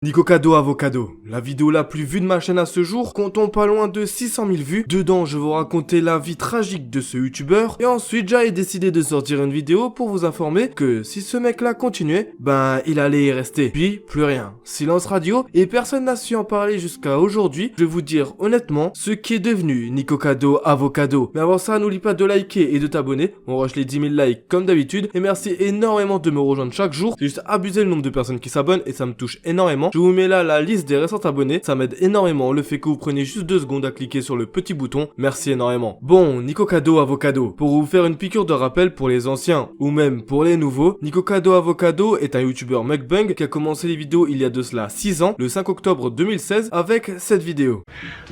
Nikocado Avocado, la vidéo la plus vue de ma chaîne à ce jour, comptons pas loin de 600 000 vues. Dedans, je vais vous raconter la vie tragique de ce youtubeur. Et ensuite, j'ai décidé de sortir une vidéo pour vous informer que si ce mec-là continuait, ben il allait y rester. Puis, plus rien. Silence radio, et personne n'a su en parler jusqu'à aujourd'hui. Je vais vous dire honnêtement ce qui est devenu Nikocado Avocado. Mais avant ça, n'oublie pas de liker et de t'abonner. On rush les 10 000 likes comme d'habitude. Et merci énormément de me rejoindre chaque jour. C'est juste abuser le nombre de personnes qui s'abonnent et ça me touche énormément. Je vous mets là la liste des récents abonnés, ça m'aide énormément le fait que vous preniez juste 2 secondes à cliquer sur le petit bouton, merci énormément. Bon, Nikocado Avocado, pour vous faire une piqûre de rappel pour les anciens, ou même pour les nouveaux, Nikocado Avocado est un youtubeur mukbang qui a commencé les vidéos il y a de cela 6 ans, le 5 octobre 2016, avec cette vidéo.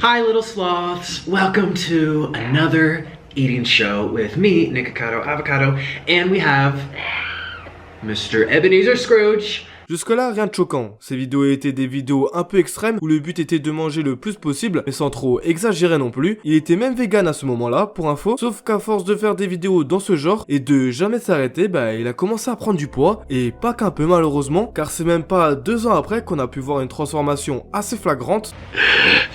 Hi little sloths, welcome to another eating show with me, Nikocado Avocado, and we have Mr. Ebenezer Scrooge. Jusque-là, rien de choquant. Ces vidéos étaient des vidéos un peu extrêmes où le but était de manger le plus possible, mais sans trop exagérer non plus. Il était même vegan à ce moment-là, pour info, sauf qu'à force de faire des vidéos dans ce genre et de jamais s'arrêter, bah il a commencé à prendre du poids, et pas qu'un peu malheureusement, car c'est même pas 2 ans après qu'on a pu voir une transformation assez flagrante.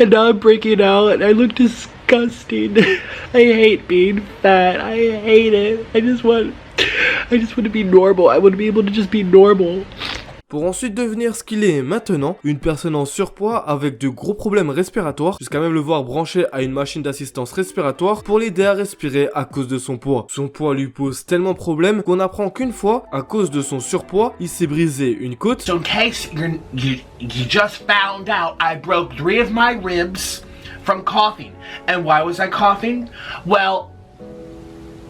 And now I'm breaking out and I look disgusting. I hate being fat. I hate it. I just want to be normal. I want to be able to just be normal. Pour ensuite devenir ce qu'il est maintenant, une personne en surpoids avec de gros problèmes respiratoires, jusqu'à même le voir branché à une machine d'assistance respiratoire pour l'aider à respirer à cause de son poids. Son poids lui pose tellement de problèmes qu'on apprend qu'une fois, à cause de son surpoids, il s'est brisé une côte. So in case you just found out, I broke 3 of my ribs from coughing. And why was I coughing? Well,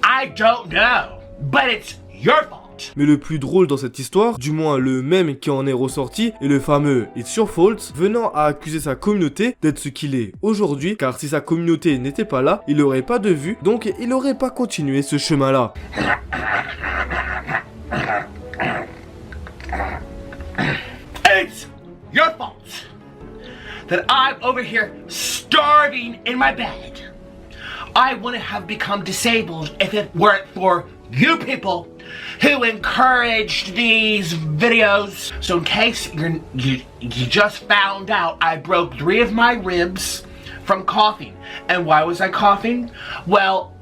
I don't know, but it's your fault. Mais le plus drôle dans cette histoire, du moins le même qui en est ressorti, est le fameux It's Your Fault, venant à accuser sa communauté d'être ce qu'il est aujourd'hui, car si sa communauté n'était pas là, il aurait pas de vue, donc il aurait pas continué ce chemin-là. It's your fault that I'm over here starving in my bed. I wouldn't have become disabled if it weren't for you people who encouraged these videos. So in case you just found out, I broke 3 of my ribs from coughing. And why was I coughing? Well,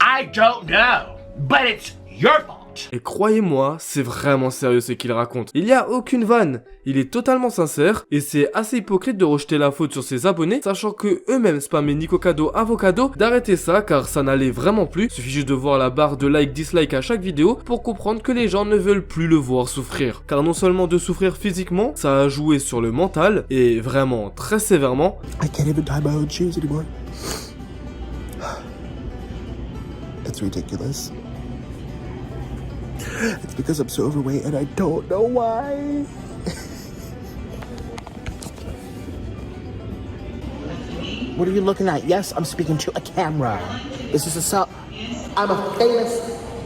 I don't know, but it's your fault. Et croyez-moi, c'est vraiment sérieux ce qu'il raconte. Il n'y a aucune vanne, il est totalement sincère, et c'est assez hypocrite de rejeter la faute sur ses abonnés, sachant que eux-mêmes spammaient Nikocado Avocado, d'arrêter ça car ça n'allait vraiment plus. Suffit juste de voir la barre de like dislike à chaque vidéo pour comprendre que les gens ne veulent plus le voir souffrir. Car non seulement de souffrir physiquement, ça a joué sur le mental, et vraiment très sévèrement. I can't even tie my own shoes anymore. It's ridiculous. It's because I'm so overweight and I don't know why. What are you looking at? Yes, I'm speaking to a camera. This is I'm a famous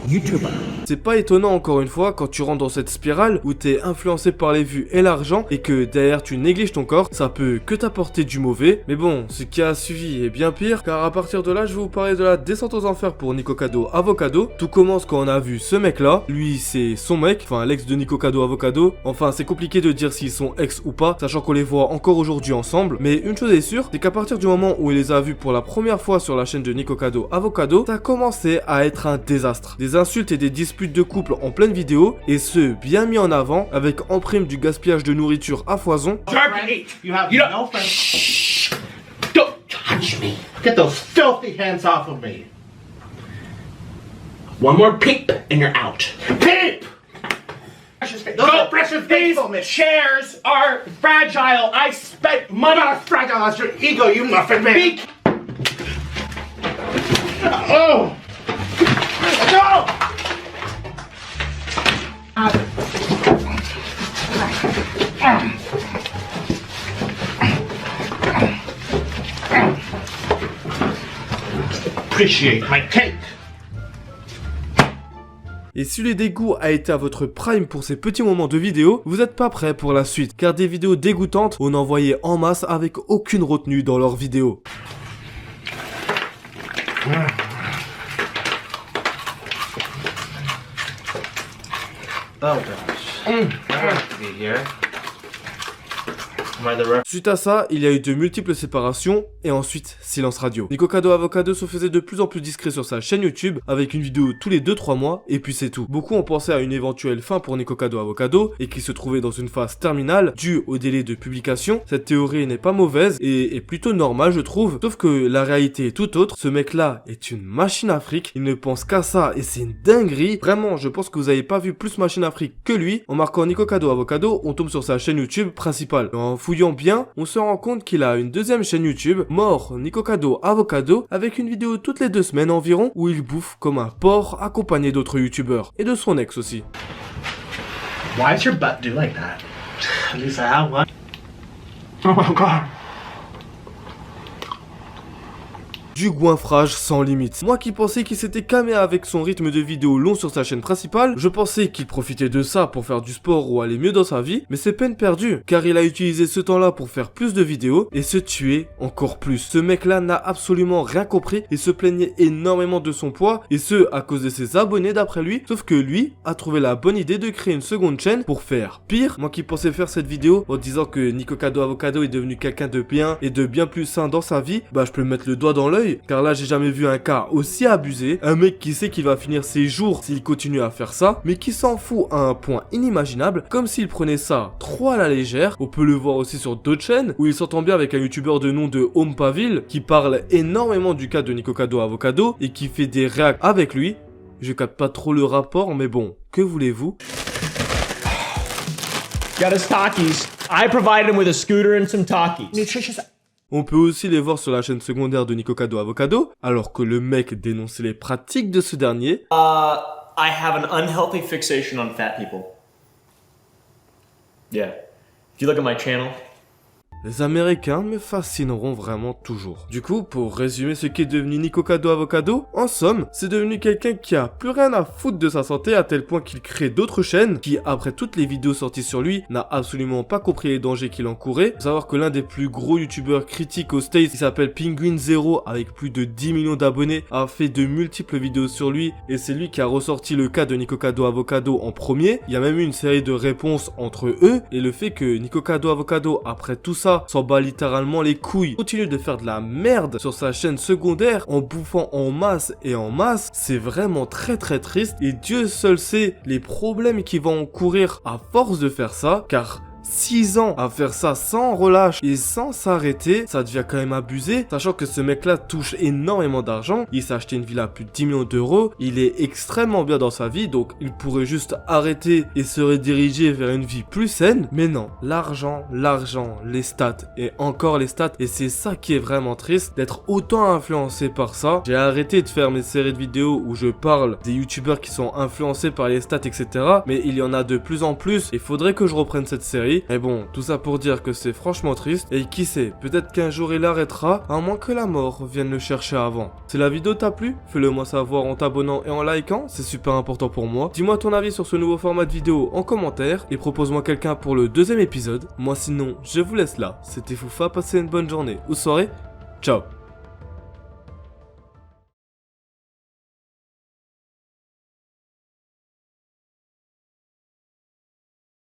YouTuber. C'est pas étonnant encore une fois quand tu rentres dans cette spirale où t'es influencé par les vues et l'argent et que derrière tu négliges ton corps, ça peut que t'apporter du mauvais. Mais bon, ce qui a suivi est bien pire car à partir de là je vais vous parler de la descente aux enfers pour Nikocado Avocado. Tout commence quand on a vu ce mec là, lui c'est son mec, enfin l'ex de Nikocado Avocado. Enfin c'est compliqué de dire s'ils sont ex ou pas, sachant qu'on les voit encore aujourd'hui ensemble. Mais une chose est sûre, c'est qu'à partir du moment où il les a vus pour la première fois sur la chaîne de Nikocado Avocado, ça a commencé à être un désastre. Des insultes et des disputes de couple en pleine vidéo, et ce bien mis en avant avec en prime du gaspillage de nourriture à foison. You have no friends. Shh! Don't touch me. Get those filthy hands off of me. One more peep and you're out. Peep! Go, precious these chairs are fragile. I spent money. Not fragile. That's your ego, you muffin man. Oh! No! Appreciate my cake. Et si le dégoût a été à votre prime pour ces petits moments de vidéo, vous n'êtes pas prêts pour la suite, car des vidéos dégoûtantes, on en voyait en masse avec aucune retenue dans leurs vidéos. Oh gosh. I want to be here. Am I the ref? Suite à ça, il y a eu de multiples séparations et ensuite silence radio. Nikocado Avocado se faisait de plus en plus discret sur sa chaîne YouTube avec une vidéo tous les 2-3 mois et puis c'est tout. Beaucoup ont pensé à une éventuelle fin pour Nikocado Avocado et qu'il se trouvait dans une phase terminale due au délai de publication. Cette théorie n'est pas mauvaise et est plutôt normale je trouve, sauf que la réalité est tout autre. Ce mec là est une machine à fric, il ne pense qu'à ça et c'est une dinguerie. Vraiment, je pense que vous avez pas vu plus machine à fric que lui. En marquant Nikocado Avocado, on tombe sur sa chaîne YouTube principale. En fouillant bien, on se rend compte qu'il a une deuxième chaîne YouTube, Mort Nikocado Avocado, avec une vidéo toutes les 2 semaines environ où il bouffe comme un porc accompagné d'autres youtubeurs et de son ex aussi. Why does your butt do like that? At least I have one. Oh my god. Du goinfrage sans limite. Moi qui pensais qu'il s'était calmé avec son rythme de vidéo long sur sa chaîne principale, je pensais qu'il profitait de ça pour faire du sport ou aller mieux dans sa vie, mais c'est peine perdue, car il a utilisé ce temps-là pour faire plus de vidéos et se tuer encore plus. Ce mec-là n'a absolument rien compris et se plaignait énormément de son poids, et ce à cause de ses abonnés d'après lui, sauf que lui a trouvé la bonne idée de créer une seconde chaîne pour faire pire. Moi qui pensais faire cette vidéo en disant que Nikocado Avocado est devenu quelqu'un de bien et de bien plus sain dans sa vie, bah je peux mettre le doigt dans l'œil. Car là j'ai jamais vu un cas aussi abusé, un mec qui sait qu'il va finir ses jours s'il continue à faire ça, mais qui s'en fout à un point inimaginable, comme s'il prenait ça trop à la légère. On peut le voir aussi sur d'autres chaînes, où il s'entend bien avec un youtubeur de nom de Home Pavil, qui parle énormément du cas de Nikocado Avocado, et qui fait des réacts avec lui. Je capte pas trop le rapport, mais bon, que voulez-vous? Got his Takis. I provided him with a scooter and some Takis. Nutritious. On peut aussi les voir sur la chaîne secondaire de Nikocado Avocado, alors que le mec dénonçait les pratiques de ce dernier. I have an unhealthy fixation on fat people. Yeah. If you look at my channel. Les Américains me fascineront vraiment toujours. Du coup, pour résumer ce qu'est devenu Nikocado Avocado, en somme, c'est devenu quelqu'un qui a plus rien à foutre de sa santé à tel point qu'il crée d'autres chaînes, qui après toutes les vidéos sorties sur lui, n'a absolument pas compris les dangers qu'il encourait. Faut savoir que l'un des plus gros youtubeurs critiques aux States, qui s'appelle Penguin Zero, avec plus de 10 millions d'abonnés, a fait de multiples vidéos sur lui, et c'est lui qui a ressorti le cas de Nikocado Avocado en premier. Il y a même eu une série de réponses entre eux, et le fait que Nikocado Avocado, après tout ça, s'en bat littéralement les couilles, continue de faire de la merde sur sa chaîne secondaire en bouffant en masse et en masse, c'est vraiment très triste et Dieu seul sait les problèmes qui vont encourir à force de faire ça, car 6 ans à faire ça sans relâche et sans s'arrêter, ça devient quand même abusé, sachant que ce mec là touche énormément d'argent, il s'est acheté une villa à plus de 10 millions d'euros, il est extrêmement bien dans sa vie, donc il pourrait juste arrêter et se rediriger vers une vie plus saine, mais non, l'argent, les stats et encore les stats, et c'est ça qui est vraiment triste, d'être autant influencé par ça. J'ai arrêté de faire mes séries de vidéos où je parle des youtubeurs qui sont influencés par les stats etc, mais il y en a de plus en plus, et faudrait que je reprenne cette série. Mais bon, tout ça pour dire que c'est franchement triste, et qui sait, peut-être qu'un jour il arrêtera, à moins que la mort vienne le chercher avant. Si la vidéo t'a plu, fais-le moi savoir en t'abonnant et en likant, c'est super important pour moi. Dis-moi ton avis sur ce nouveau format de vidéo en commentaire, et propose-moi quelqu'un pour le 2e épisode. Moi sinon, je vous laisse là, c'était Foufa, passez une bonne journée ou soirée, ciao.